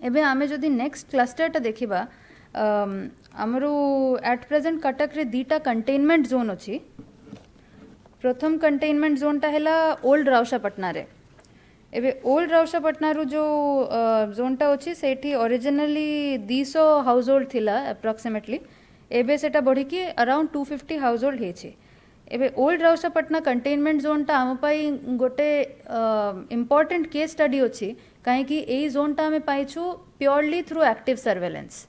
एबे आमे जदि नेक्स्ट क्लस्टरटा देखिबा आमर एट प्रेजेंट कटक रे दीटा कंटेनमेंट जोन अच्छी। प्रथम कंटेनमेंट जोनटा है ओल्ड राउसापाटना रे। एबे ओल्ड राउसापाटना रू जो जोनटा अच्छी सेठी ओरिजिनली 200 हाउस होल्ड थिला अप्रोक्सीमेटली। एबे सेटा बढ़ी कि अराउंड 250 हाउस होल्ड हेछि। एबे ओल्ड राउसापाटना कंटेनमेंट जोनटा आम पाई गोटे इम्पोर्टेंट केस स्टडी अच्छी कहीं यही जोनटा आम पाइछु purely through active surveillance.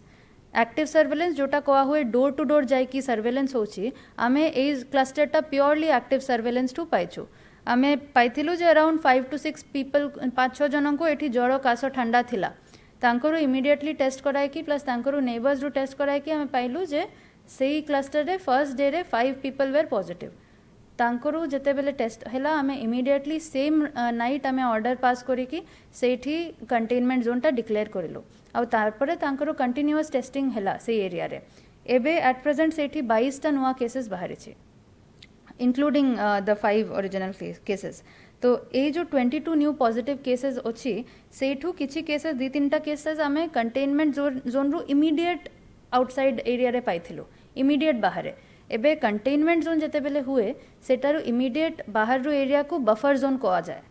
Active surveillance जोटा कहा हुए डोर टू डोर जाइकी सर्वेलेंस होची आमे ए क्लस्टरटा प्योरली एक्टिव सर्वेलेंस टू पाइछु। आमे पाइथिलु जे अराउंड 5 to 6 पीपल 5-6 जन को एठी ज्वर काश ठंडा थिला तांकरो इमीडिएटली टेस्ट कराइकी प्लस तांकरो नेबर्स रू टेस्ट कराइकी आमे पाइलु जे सेही क्लस्टर रे फर्स्ट डे रे 5 पीपल वेर पॉजिटिव। तांकरू जेते बेले टेस्ट हैला आमे इमीडिएटली सेम नाइट आमे ऑर्डर पास करिकी सेठी कंटेनमेंट जोनटा डिक्लेयर करिलु आउ तारपरे तांकरो कंटिन्यूअस टेस्टिंग हैला से एरिया रे। एबे एट प्रेजेंट सेठी 22 टा नुआ केसेस बाहरी छे इंक्लूडिंग द 5 ओरिजिनल केसेस। तो ये जो 22 न्यू पॉजिटिव केसेस अच्छी सेठू किछि केसेस 2-3टा केसेस आमे कंटेनमेंट जोन रू इमीडिएट आउटसाइड एरिया रे पाइथिलु इमीडिएट बाहर। एबे कंटेनमेंट जोन जेते बेले हुए सेटारू इमीडिएट बाहर रू एरिया को बफर जोन कहा जाए।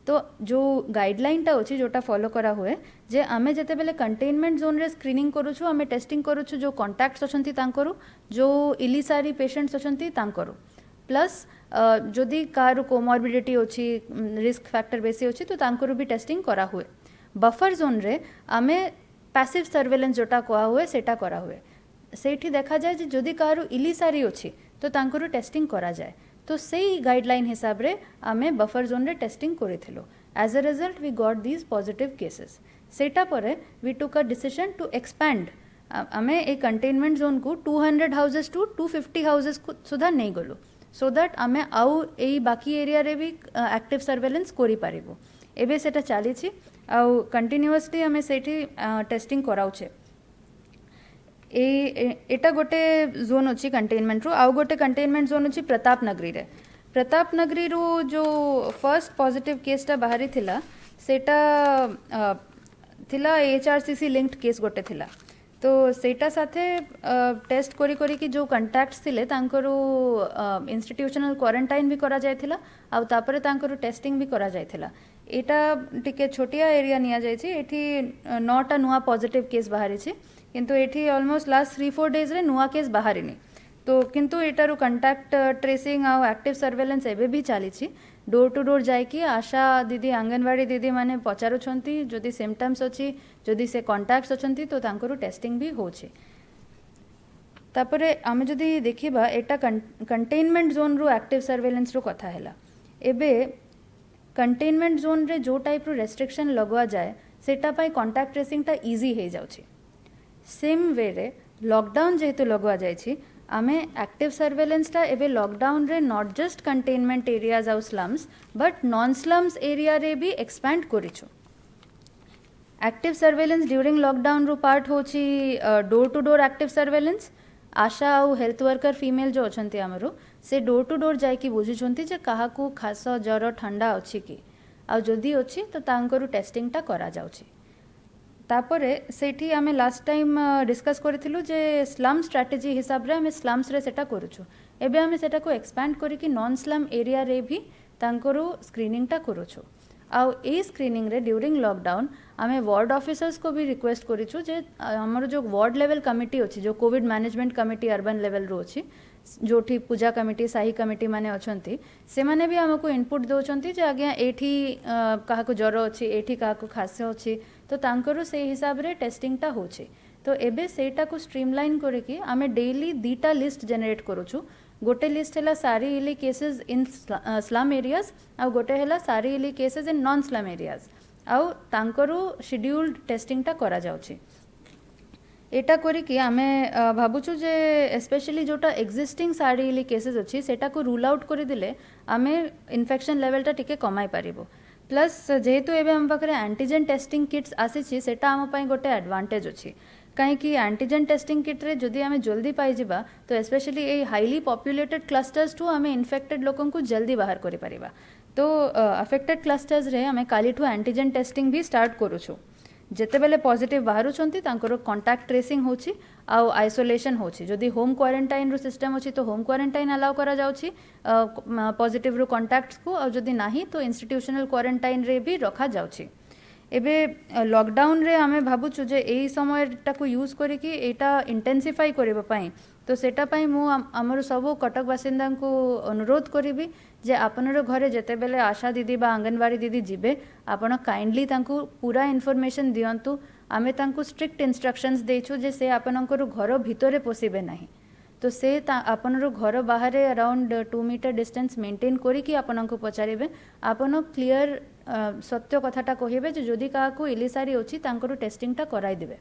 तो जो गाइडलाइनटा अच्छी जोटा फॉलो करा हुए जे आमे जेते बेले कंटेनमेंट जोन रे स्क्रीनिंग करूछु आमे टेस्टिंग करूछु जो कॉन्टैक्ट्स अछंती तांकरू जो इलिसारी पेशेंट्स अछंती तांकरू प्लस जदि कार कोमॉर्बिडिटी अच्छी रिस्क फैक्टर बेसी अच्छी तो तांकरू भी टेस्टिंग करा हुए। बफर जोन रे आमे पैसिव सर्वेलेंस जोटा कहा हुए सेटा करा हुए सेठी देखा जाए जे जदि कार इलिसारी अच्छी तो तांकरू टेस्टिंग करा जाए। तो सही गाइडलाइन हिसाब रे आमे बफर जोन रे टेस्टिंग करिथिलो। As a result we got these positive cases. सेटा परे we took a decision to expand. आमे ए कंटेनमेंट जोन को 200 हाउसेस टू 250 हाउसेस सुधा नहीं गलु सो दैट आमे आउ ए बाकी एरिया रे भी एक्टिव सर्वेलेंस करि पारिबो। एबे सेटा चली छी आउ कंटिन्यूअसली आमे सेठी टेस्टिंग कराउछे। एटा गोटे जोन अच्छी कंटेनमेंट रू आउ गोटे कंटेनमेंट जोन अच्छी प्रताप नगरी रे। प्रताप नगरी रू जो फर्स्ट पॉजिटिव केसटा बाहरी थिला सेटा थिला एचआरसीसी लिंक्ड केस गोटे थिला। तो सेटा साथे टेस्ट करी करी कि जो कंटैक्ट्स थिले तांकरू इंस्टीट्यूशनल क्वारंटाइन भी करा जायथिला आउ तापरे तांकरू टेस्टिंग भी करा जायथिला। एटा टिके छोटिया एरिया निया जायछि। एठी 9टा नुआ पॉजिटिव केस बाहरी छी किंतु एठी ऑलमोस्ट लास्ट 3-4 डेज रे नुआ केस बाहरिनी। तो किंतु एटारू कंटैक्ट ट्रेसिंग आउ एक्टिव सर्वेलेंस एबे भी चली छी। डोर टू डोर जाइकी आशा दीदी आंगनवाड़ी दीदी माने पचारुछंती जदि सिम्पटम्स अछि जदि से कॉन्टैक्ट्स अछंती तो तांकरू टेस्टिंग भी होछि। तापरे आमे जदि देखिबा एटा कंटेनमेंट जोन रू एक्टिव सर्वेलेंस रू कथा हैला। एबे कंटेनमेंट जोन रे जो टाइप रू रेस्ट्रिक्शन लगवा जाए सेटा पाई कॉन्टैक्ट ट्रेसिंग टा इजी हे जाउछि। सेम वे रे लॉकडाउन जेहेतु लगवा जाइछि आमे एक्टिव सर्वेलेंस टा एबे लॉकडाउन रे नॉट जस्ट कंटेनमेंट एरियाज आउ slums but non slums area रे भी एक्सपैंड करिछु। एक्टिव सर्वेलेंस ड्यूरिंग लॉकडाउन रू पार्ट होछि door to door active surveillance. ASHA आउ हेल्थ वर्कर फीमेल जो अछंती हमरो से डोर टू डोर जाइकी बुझुछंती जे काहाकू खास ज्वर ठंडा अछि कि आउ जदि अछि तो तांकरू टेस्टिंग टा करा जाउछि। तापरे सेठी आमे लास्ट टाइम डिस्कस करिथिलु जे स्लम स्ट्रैटेजी हिसाब रे आमे स्लम्स रे सेटा करूछु। एबे आमे सेटा को एक्सपैंड करिकी नॉन स्लम एरिया रे भी तांकरू स्क्रीनिंग टा करूछु। आउ ए स्क्रीनिंग रे ड्यूरिंग लॉकडाउन आमे वार्ड ऑफिसर्स को भी रिक्वेस्ट करिछु जे हमर जो वार्ड लेवल कमिटी अछि जो COVID management committee urban level रो अछि जोठी पूजा कमिटी साही कमिटी माने अछंती से माने भी हमको इनपुट दोचंती जे आज्ञा एठी काहाको ज्वर अछि एठी काहाको खास अछि तो तांकरो से हिसाब रे टेस्टिंग टा होछि। तो एबे सेटा को स्ट्रीमलाइन करिकी आमे डेली 2टा लिस्ट जनरेट करूछु। गोटे लिस्ट हैला सारी इली केसेस इन स्लम एरियाज आउ गोटे हैला सारी इली cases in non slum areas आउ तांकरो शेड्यूल्ड टेस्टिंग टा करा जाउछि। एटा करिकी आमे भाबुछु जे स्पेशली जोटा एक्जिस्टिंग सारी इली केसेस अछि सेटा को रूल आउट करि दिले आमे इन्फेक्शन लेवल टा टिके कमाई पारिबो। प्लस जेहेतु एबे हम पाखरे एंटीजन टेस्टिंग किट्स आसी सेटा हम पई गोटे एडवांटेज अछि कहीं एंटीजन टेस्टिंग किट रे जदि आमे जल्दी पाई जिबा तो specially a highly populated clusters टू आमे इन्फेक्टेड लोकन को जल्दी बाहर करि परिबा। तो अफेक्टेड क्लस्टर्स रे आमे काली ठू एंटीजन टेस्टिंग भी स्टार्ट करूछु। जिते बेले पॉजिटिव बाहर कंटाक्ट ट्रेसिंग होची आउ आइसोलेशन होची जदि होम क्वारंटाइन रो सिस्टम होची तो होम क्वारंटाइन अलाउ करा जाउची पॉजिटिव रो कॉन्टैक्ट्स को और जदि नाही तो इंस्टीट्यूशनल क्वारंटाइन रे भी रखा जाउची। एबे लॉकडाउन रे आमे भाबुछु जे एई समय टाको यूज करी कि एटा इंटेंसिफाई करबा पई तो सेटा पई मु हमर सब कटक बासिंदा को अनुरोध करिबी जे आपनर घरे जेते बेले आशा दीदी बा आंगनवाड़ी दीदी जिबे आपण काइंडली तांको पूरा इन्फॉर्मेशन दियंतु आमे तांको स्ट्रिक्ट इंस्ट्रक्शंस देछु जे से आपनकर घर भितरे पोसिबे नाही तो से आपनर घर बाहर अराउंड 2 मीटर डिस्टेंस मेंटेन करी कि आपनको पचारिबे आपण क्लियर सत्य कथाटा कहिबे जे जदि काहाकू इलिसारी अछि तांकर टेस्टिंगटा कराई देबे।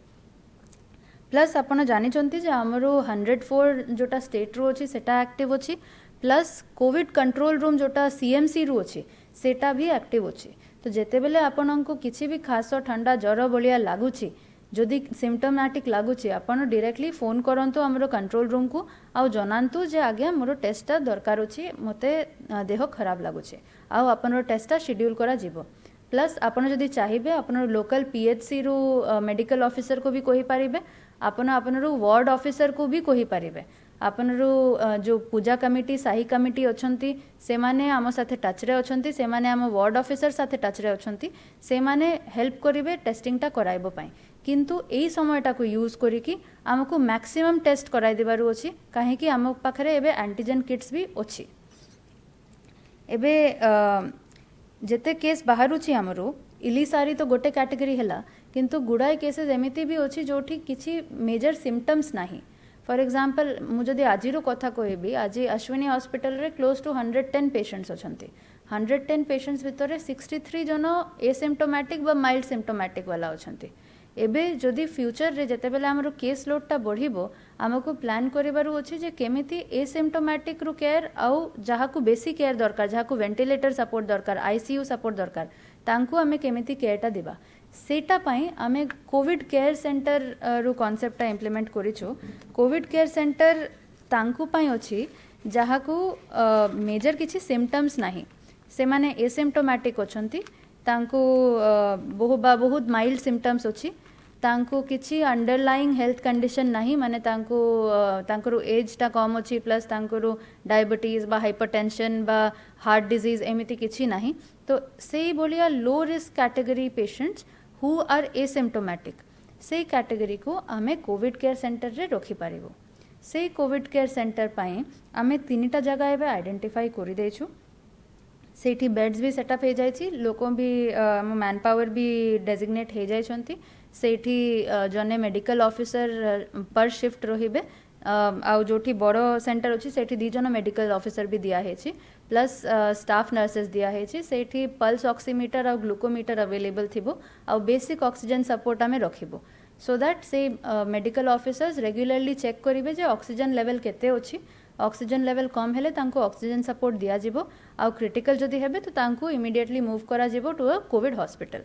प्लस आपण जानी चंती जे हमरो 104 जोटा स्टेट रो अछि सेटा एक्टिव अछि प्लस कोविड कंट्रोल रूम जोटा सीएमसी रू अछि सेटा भी एक्टिव अछि तो जेते बेले आपनको किछि भी खास ठंडा ज्वर बलिया लागुछि जदि सिम्पटोमैटिक लागुछि आपण डायरेक्टली फोन करंतु हमरो कंट्रोल रूम को आउ जनांतु जे आज्ञा मोर टेस्टटा दरकार अछि मते देह खराब लागुछि आउ आपनर टेस्टटा शेड्यूल करा जिवो। प्लस आपण जदि चाहिबे आपनर लोकल पीएचसी रू मेडिकल ऑफिसर को भी कहि पारिबे आपण आपनर वार्ड ऑफिसर को भी कहि पारिबे आपनर जो पूजा कमिटी साही कमिटी अछंती से माने आम साथे टच रे अछंती से माने आम वार्ड ऑफिसर साथे टच रे अछंती से माने हेल्प करिवे टेस्टिंगटा कराइबो पई किंतु एई समयटा को यूज करी कि हमको मैक्सिमम टेस्ट कराइ देबारु अछि काहे कि हम पाखरे एबे एंटीजन किट्स भी अछि। एबे जेते केस बाहरुछि हमरो इलिसारी तो गोटे कैटेगरी हैला किंतु गुडाई केसेस एमिति भी अछि जोठी किछि मेजर सिम्पटम्स नाही। फॉर एग्जांपल मु जदि आजिरो कथा कहबी आज अश्विनी हॉस्पिटल रे क्लोज टू 110 पेशेंट्स अछंती 110 पेशेंट्स भितर 63 जन एसिम्प्टोमैटिक बा माइल्ड सिम्प्टोमैटिक वाला अछंती। एबे जदि फ्यूचर रे जेते बेले हमरो केस लोडटा बढ़िबो हमको प्लान करिबारु अछि जे केमिति एसिम्प्टोमैटिक रो केयर आउ जहाकू बेसी केयर दरकार जहाकू वेंटिलेटर सपोर्ट दरकार आईसीयू सपोर्ट दरकार तांको हमें केमिति केयरटा दिबा सेटा पाई आमे कोविड केयर सेंटर रो कांसेप्टटा इंप्लीमेंट करिछु। कोविड केयर सेंटर तांको पाई अछि जहाकू मेजर किछि सिम्पटम्स नाही से माने एसिम्प्टोमैटिक अछंती तांको बहुत माइल्ड सिम्पटम्स अछि तांको किछि अंडरलाइंग हेल्थ कंडीशन नाही माने तांको तांकरो एज टा कम अछि प्लस तांकरो डायबिटीज बा हाइपरटेंशन बा हार्ट डिजीज एमिति किछि नाही तो सेई बोलिया low risk category patients who are asymptomatic से कैटेगरी को आमे कोविड केयर सेंटर रे रखि पारिबो। से कोविड केयर सेंटर पाई आमे तीनटा जगह एबे आइडेंटिफाई करि दैछु सेठी बेड्स भी सेटअप हो जाइछि लोकों भी मैन पावर भी डेजिग्नेट हो जाइछंती सेठी जने मेडिकल ऑफिसर पर शिफ्ट रहिबे आउ जोठी बड़ो सेंटर अछि सेठी दी जन मेडिकल ऑफिसर भी दिया हेछि प्लस स्टाफ नर्सेस दिया हेछि सेठी पल्स ऑक्सीमीटर और ग्लूकोमीटर अवेलेबल थिबो आउ बेसिक ऑक्सीजन सपोर्ट आमे रखिबो सो दैट से मेडिकल ऑफिसर्स रेगुलरली चेक करिवे जे ऑक्सीजन लेवल केते अछि ऑक्सीजन लेवल कम हेले तांको ऑक्सीजन सपोर्ट दिया जिवो आउ क्रिटिकल जदि हेबे तो तांको इमीडिएटली मूव करा जिवो टू अ कोविड हॉस्पिटल।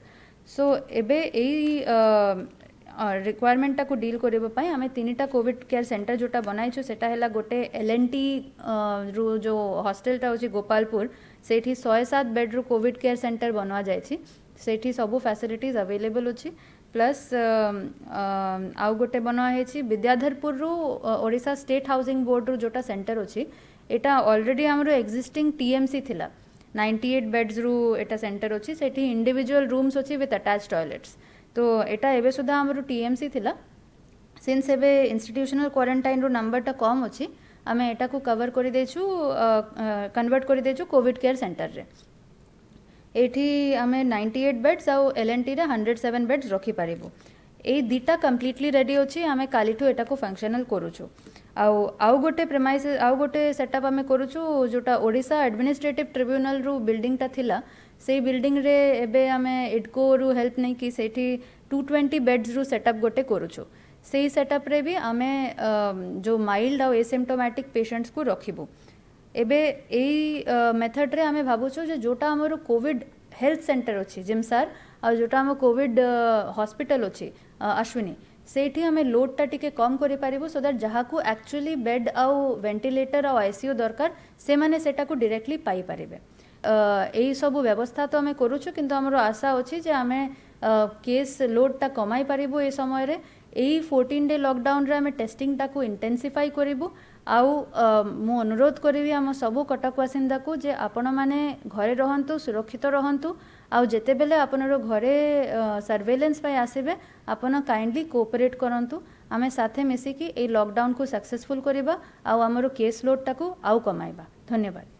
सो एबे एई रिक्वायरमेंट को डील करबा पई हमें तीनटा कोविड केयर सेंटर जोटा बनाइछु सेटा हैला गोटे एलएनटी रो जो हॉस्टलटा होची गोपालपुर सेठी 107 बेड रो कोविड केयर सेंटर बनवा जायछि सेठी सब फैसिलिटीज अवेलेबल अछि प्लस आउ गोटे बनवा हेछि विद्याधरपुर रो ओडिशा स्टेट हाउसिंग बोर्ड रो जोटा सेंटर अछि एटा ऑलरेडी हमरो एक्जिस्टिंग टीएमसी थिला 98 बेड्स रो एटा सेंटर अछि सेठी इंडिविजुअल रूम्स अछि विथ अटैच्ड टॉयलेट्स तो एटा एबे सुधा हमरो टीएमसी थिला सिंस एबे इंस्टीट्यूशनल क्वारंटाइन रो नंबर टा कम अछि आमे एटा को कवर करि देछु कन्वर्ट करि देछु कोविड केयर सेंटर रे एठी आमे 98 बेड्स आउ एलएनटी रे 107 बेड्स रखि पारिबो ए दिटा कंप्लीटली रेडी अछि आमे कालीठो एटा को फंक्शनल करूछु आउ गोटे प्रेमाइस आउ गोटे सेटअप आमे करूछु जोटा ओडिशा एडमिनिस्ट्रेटिव ट्रिब्यूनल रो बिल्डिंग टा थिला से बिल्डिंग रे एबे आमे इडको रू हेल्प नै कि सेठी 220 बेड्स रू सेटअप गोटे करूछु सेही सेटअप रे भी आमे जो माइल्ड और एसिम्प्टोमैटिक पेशेंट्स को रखिबो एबे एई मेथड रे आमे भाबुछु जे जोटा हमरो कोविड हेल्थ सेंटर अछि जिमसार और जोटा हम कोविड हॉस्पिटल अछि अश्विनी सेठी हमें लोड टा टिके कम करि पारिबो सो दैट जहा को एक्चुअली बेड आउ वेंटिलेटर और आईसीयू दरकार से माने सेटा को डायरेक्टली पाई पारिबे एई सब व्यवस्था तो हमें करूछु किंतु हमरो आशा अछि जे हमें केस लोडटा कमाई पारिबु ए समय रे एई 14 डे लॉकडाउन रे आमे टेस्टिंग टाको इंटेंसिफाई करिबु आउ मु अनुरोध करिवि आम सबु कटकवासिंदा को जे आपण माने घरे रहंतु सुरक्षित रहंतु आउ जेते बेले आपनरो घरे सर्वेलेंस पाई आसीबे आपण काइंडली कोऑपरेट करंतु आमे साथे मिसी कि ए लॉकडाउन को सक्सेसफुल करिबा आउ हमरो केस लोड टाको आउ कमाइबा। धन्यवाद।